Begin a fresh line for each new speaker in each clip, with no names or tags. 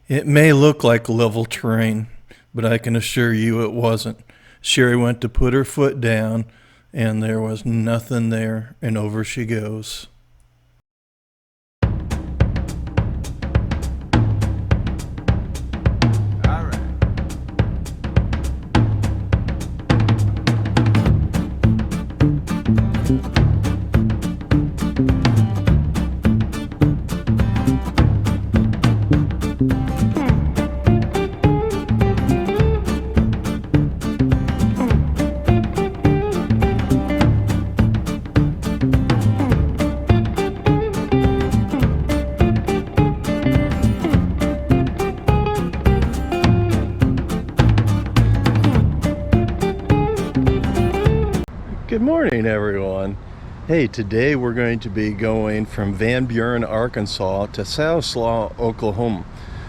It may look like level terrain, but I can assure you it wasn't. Cheri went to put her foot down, and there was nothing there, and over she goes. Good morning, everyone. Hey, today we're going to be going from VanBuren, Arkansas to Stanislaus, Oklahoma.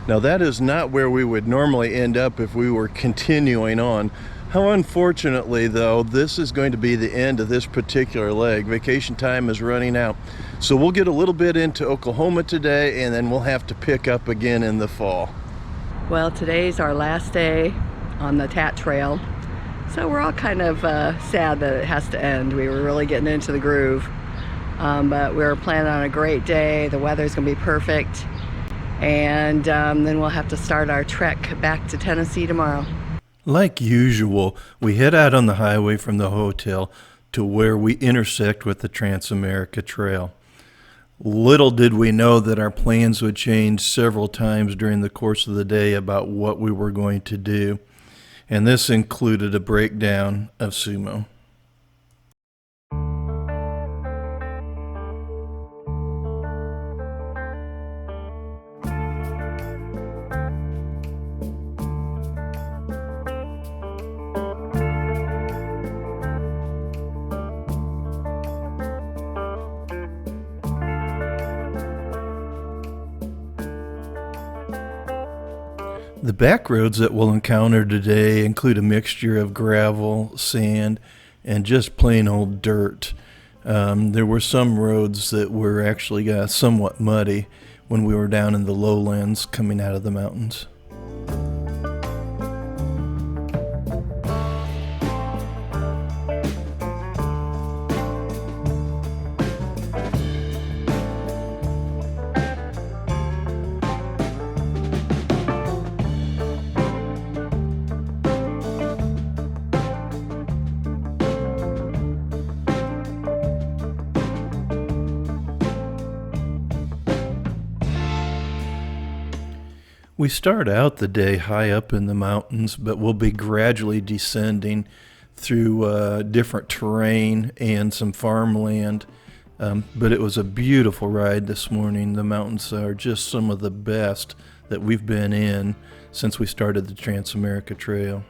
Now that is not where we would normally end up if we were continuing on. How unfortunately though, this is going to be the end of this particular leg. Vacation time is running out. So we'll get a little bit into Oklahoma today, and then we'll have to pick up again in the fall.
Well, today's our last day on the Tat Trail. So we're all kind of sad that it has to end. We were really getting into the groove. But we're planning on a great day. The weather's gonna be perfect. And then we'll have to start our trek back to Tennessee tomorrow.
Like usual, we head out on the highway from the hotel to where we intersect with the Trans-America Trail. Little did we know that our plans would change several times during the course of the day about what we were going to do. And this included a breakdown of sumo. The back roads that we'll encounter today include a mixture of gravel, sand, and just plain old dirt. There were some roads that were actually somewhat muddy when we were down in the lowlands coming out of the mountains. We start out the day high up in the mountains, but we'll be gradually descending through different terrain and some farmland. But it was a beautiful ride this morning. The mountains are just some of the best that we've been in since we started the Trans-America Trail.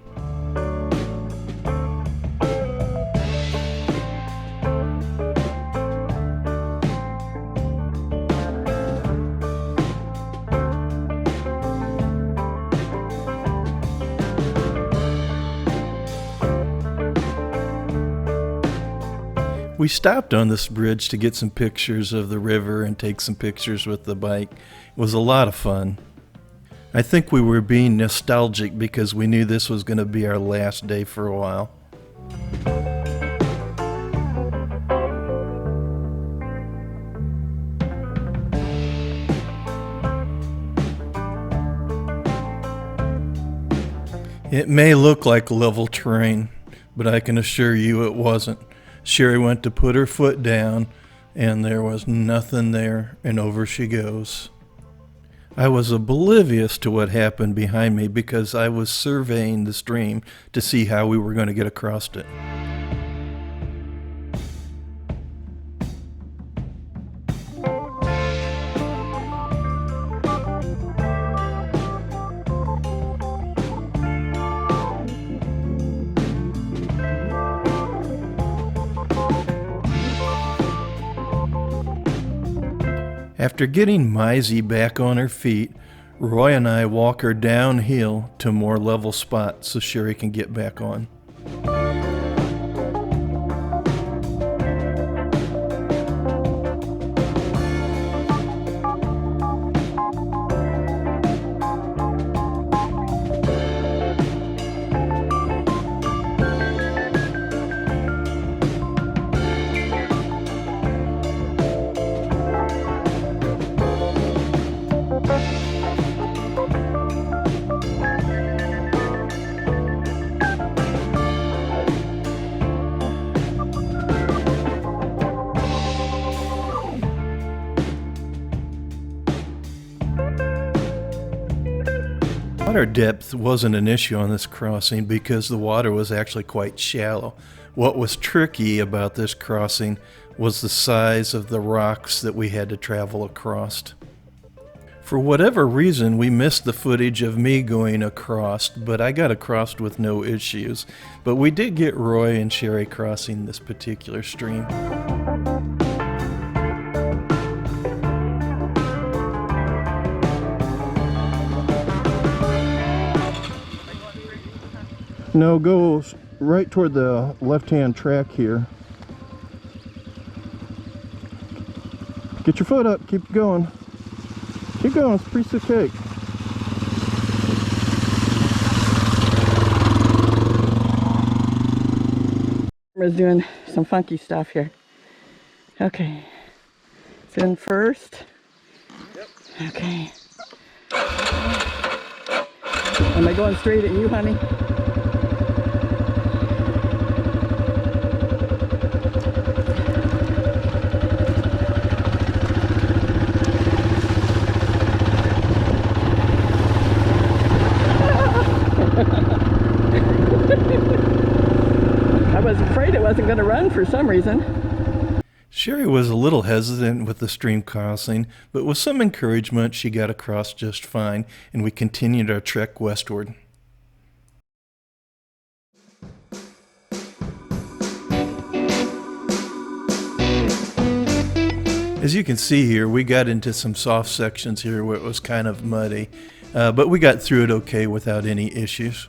We stopped on this bridge to get some pictures of the river and take some pictures with the bike. It was a lot of fun. I think we were being nostalgic because we knew this was going to be our last day for a while. It may look like level terrain, but I can assure you it wasn't. Cheri went to put her foot down, and there was nothing there, and over she goes. I was oblivious to what happened behind me because I was surveying the stream to see how we were going to get across it. After getting Mizy back on her feet, Roy and I walk her downhill to a more level spot so Cheri can get back on. Water depth wasn't an issue on this crossing because the water was actually quite shallow. What was tricky about this crossing was the size of the rocks that we had to travel across. For whatever reason, we missed the footage of me going across, but I got across with no issues. But we did get Roy and Cheri crossing this particular stream. No, go right toward the left-hand track here. Get your foot up, keep going. Keep going, it's a piece of cake.
We're doing some funky stuff here. Okay. It's in first.
Yep.
Okay. Am I going straight at you, honey? I was afraid it wasn't going to run for some reason.
Cheri was a little hesitant with the stream crossing, but with some encouragement she got across just fine, and we continued our trek westward. As you can see here, we got into some soft sections here where it was kind of muddy, but we got through it okay without any issues.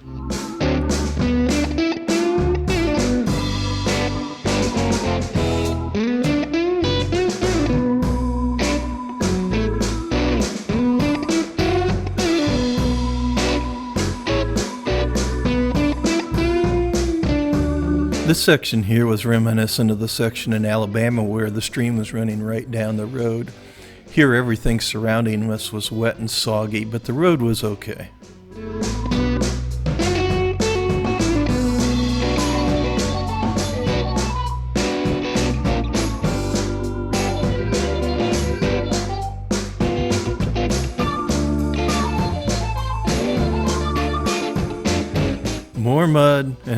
This section here was reminiscent of the section in Alabama where the stream was running right down the road. Here everything surrounding us was wet and soggy, but the road was okay.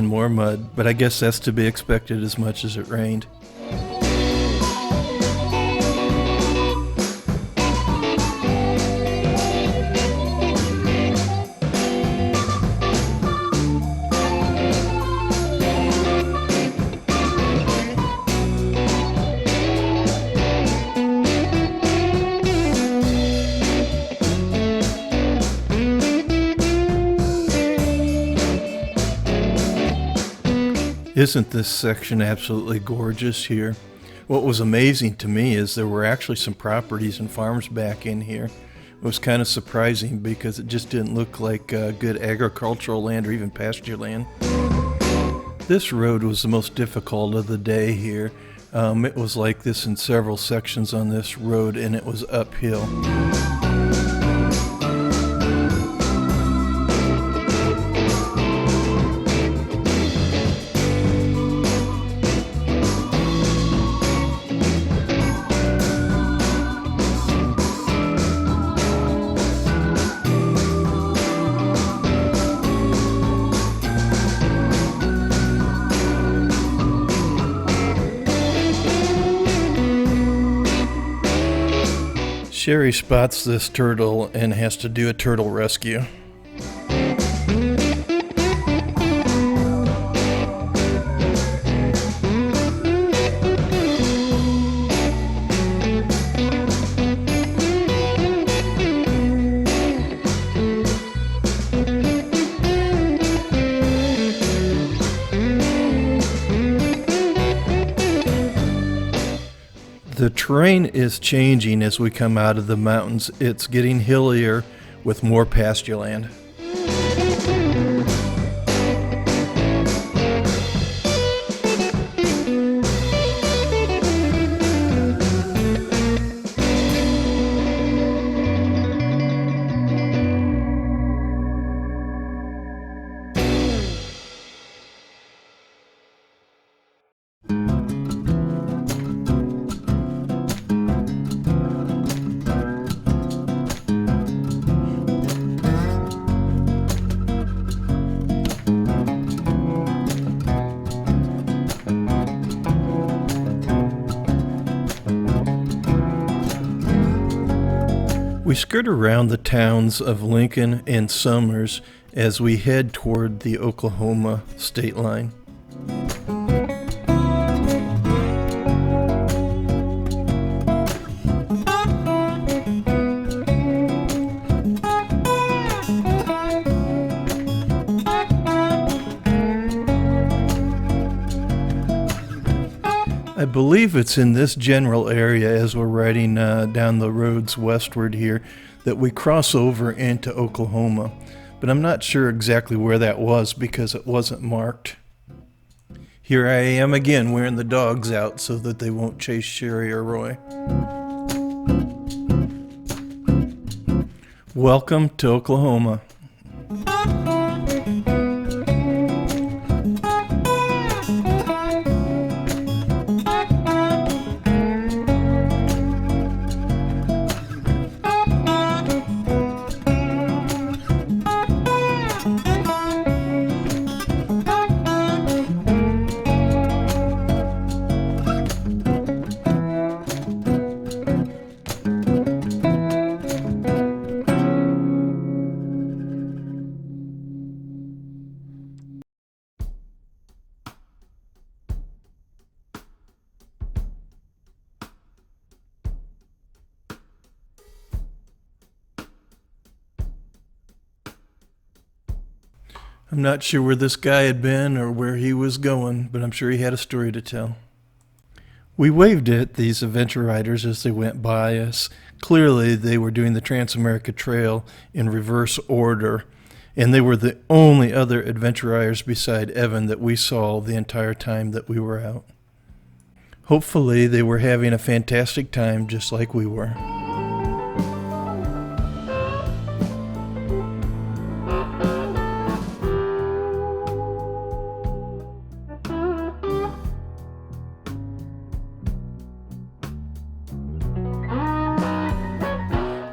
More mud, but I guess that's to be expected as much as it rained. Isn't this section absolutely gorgeous here? What was amazing to me is there were actually some properties and farms back in here. It was kind of surprising because it just didn't look like good agricultural land or even pasture land. This road was the most difficult of the day here. It was like this in several sections on this road, and it was uphill. Cheri spots this turtle and has to do a turtle rescue. The terrain is changing as we come out of the mountains. It's getting hillier with more pasture land. We skirt around the towns of Lincoln and Summers as we head toward the Oklahoma state line. I believe it's in this general area as we're riding down the roads westward here that we cross over into Oklahoma, but I'm not sure exactly where that was because it wasn't marked. Here I am again wearing the dogs out so that they won't chase Cheri or Roy. Welcome to Oklahoma. I'm not sure where this guy had been or where he was going, but I'm sure he had a story to tell. We waved at these adventure riders as they went by us. Clearly, they were doing the Trans-America Trail in reverse order, and they were the only other adventure riders beside Evan that we saw the entire time that we were out. Hopefully, they were having a fantastic time just like we were.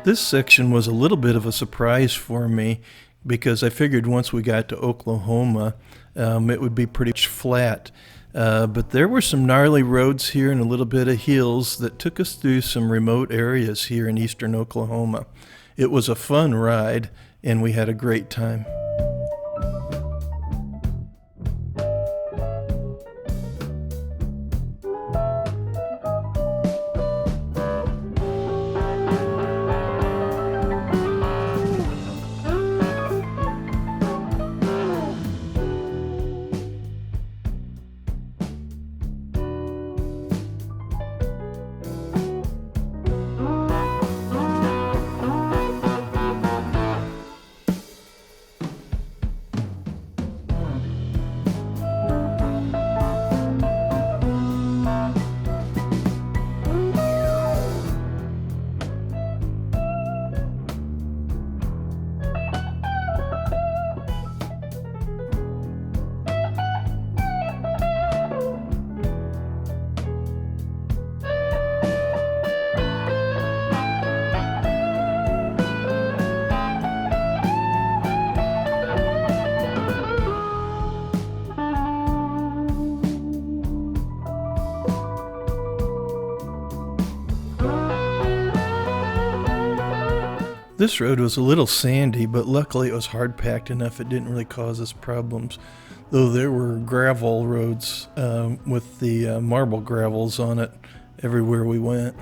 This section was a little bit of a surprise for me because I figured once we got to Oklahoma, it would be pretty flat. But there were some gnarly roads here and a little bit of hills that took us through some remote areas here in eastern Oklahoma. It was a fun ride, and we had a great time. This road was a little sandy, but luckily it was hard packed enough it didn't really cause us problems. Though there were gravel roads with the marble gravels on it everywhere we went.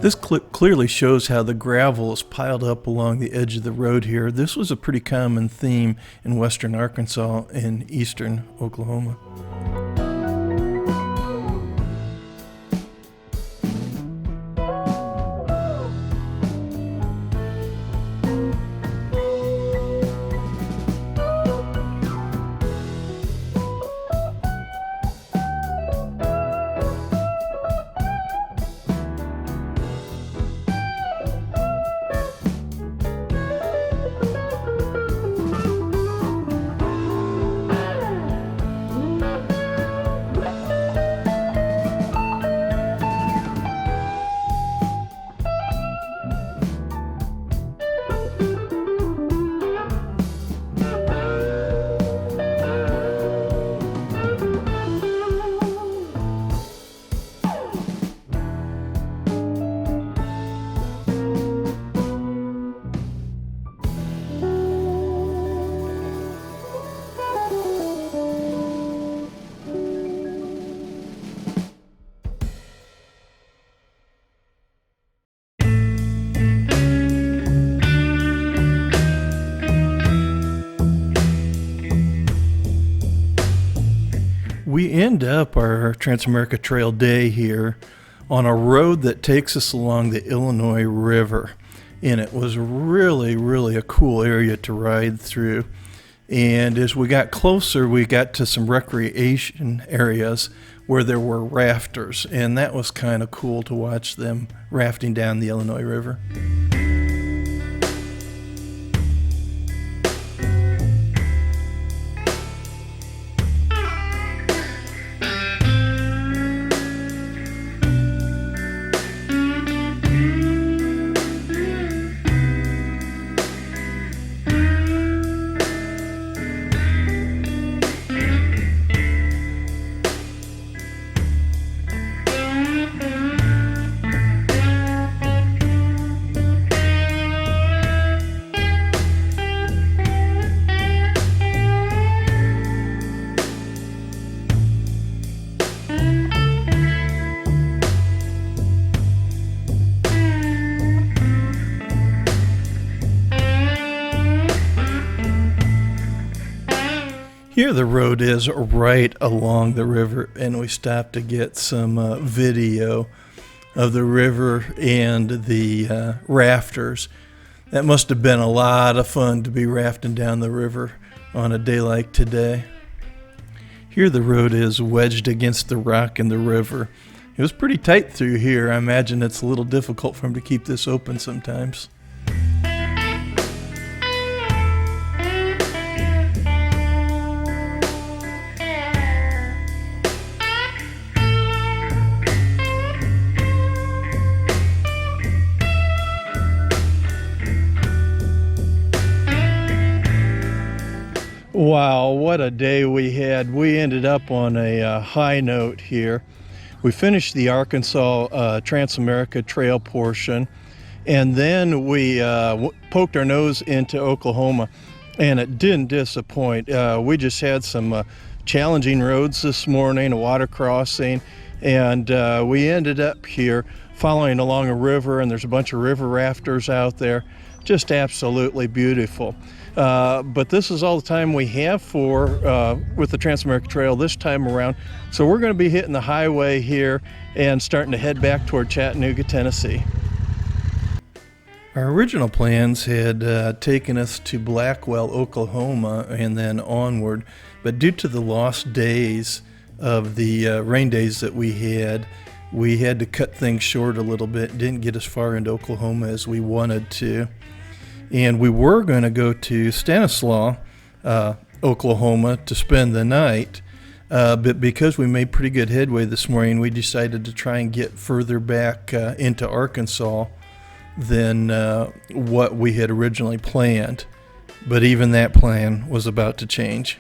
This clip clearly shows how the gravel is piled up along the edge of the road here. This was a pretty common theme in western Arkansas and eastern Oklahoma. We end up our Transamerica Trail day here on a road that takes us along the Illinois River. And it was really a cool area to ride through. And as we got closer, we got to some recreation areas where there were rafters. And that was kind of cool to watch them rafting down the Illinois River. Here the road is right along the river, and we stopped to get some video of the river and the rafters. That must have been a lot of fun to be rafting down the river on a day like today. Here the road is wedged against the rock in the river. It was pretty tight through here. I imagine it's a little difficult for them to keep this open sometimes. Wow, what a day we had. We ended up on a high note here. We finished the Arkansas Transamerica Trail portion, and then we poked our nose into Oklahoma, and it didn't disappoint. We just had some challenging roads this morning, a water crossing, and we ended up here following along a river, and there's a bunch of river rafters out there. Just absolutely beautiful. But this is all the time we have for with the Transamerica Trail this time around. So we're going to be hitting the highway here and starting to head back toward Chattanooga, Tennessee. Our original plans had taken us to Blackwell, Oklahoma, and then onward. But due to the lost days of the rain days that we had to cut things short a little bit. Didn't get as far into Oklahoma as we wanted to. And we were going to go to Stanislaus, Oklahoma to spend the night, but because we made pretty good headway this morning, we decided to try and get further back into Arkansas than what we had originally planned. But even that plan was about to change.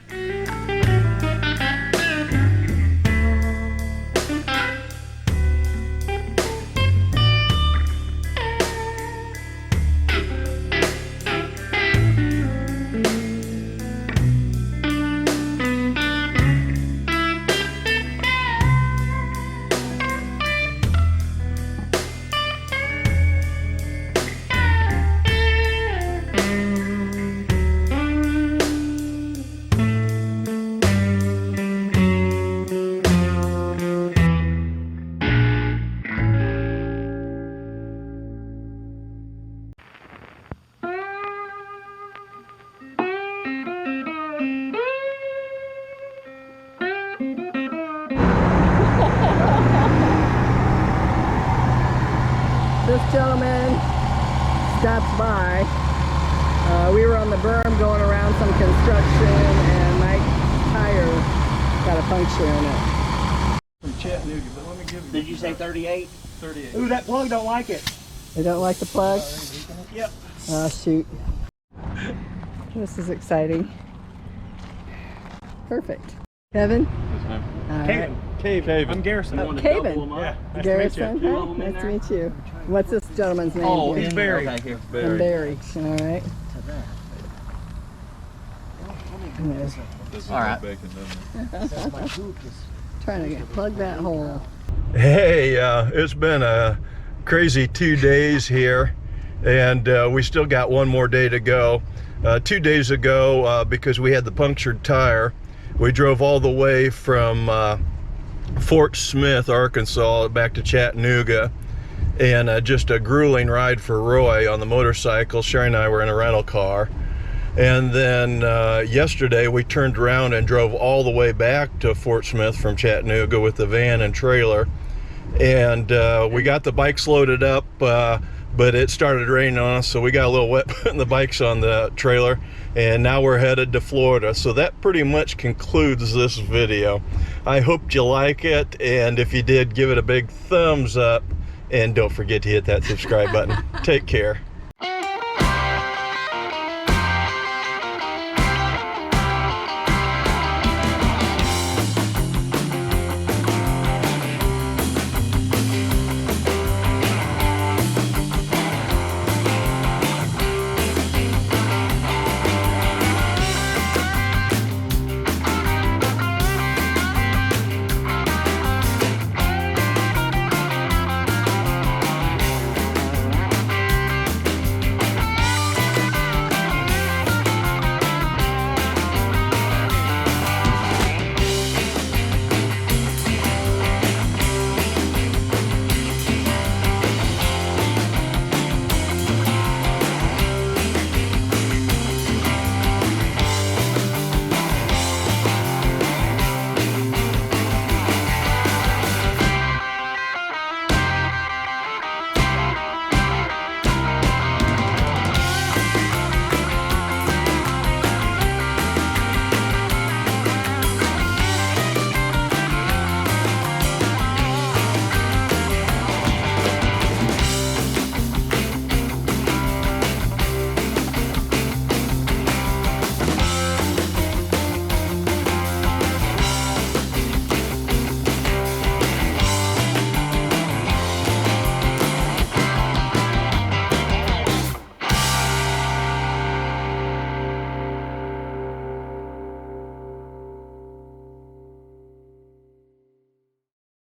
This gentleman stopped by. We were on the berm going around some construction, and my tire got a puncture in it.
From Chattanooga, but let me give you.
Did you say 38?
38.
Ooh, that plug don't like it.
They don't like the plug?
Yep.
Oh, shoot. This is exciting. Perfect. Kevin?
Yes, ma'am.
All
Kevin.
Cave.
I'm Garrison.
Oh, Kevin.
Yeah.
Nice
Garrison,
to meet you.
huh? Nice to meet you. What's this gentleman's name?
Oh,
here?
he's Barry.
Okay, here.
And Barry. All right.
This is
All right.
bacon, doesn't it?
Trying to plug that hole.
Hey, it's been a crazy 2 days here, and we still got one more day to go. 2 days ago, because we had the punctured tire, We drove all the way from Fort Smith, Arkansas, back to Chattanooga, and just a grueling ride for Roy on the motorcycle. Cheri and I were in a rental car. And then yesterday we turned around and drove all the way back to Fort Smith from Chattanooga with the van and trailer. And we got the bikes loaded up, but it started raining on us, so we got a little wet putting the bikes on the trailer. And now we're headed to Florida. So that pretty much concludes this video. I hope you like it, and if you did, give it a big thumbs up. And don't forget to hit that subscribe button. Take care.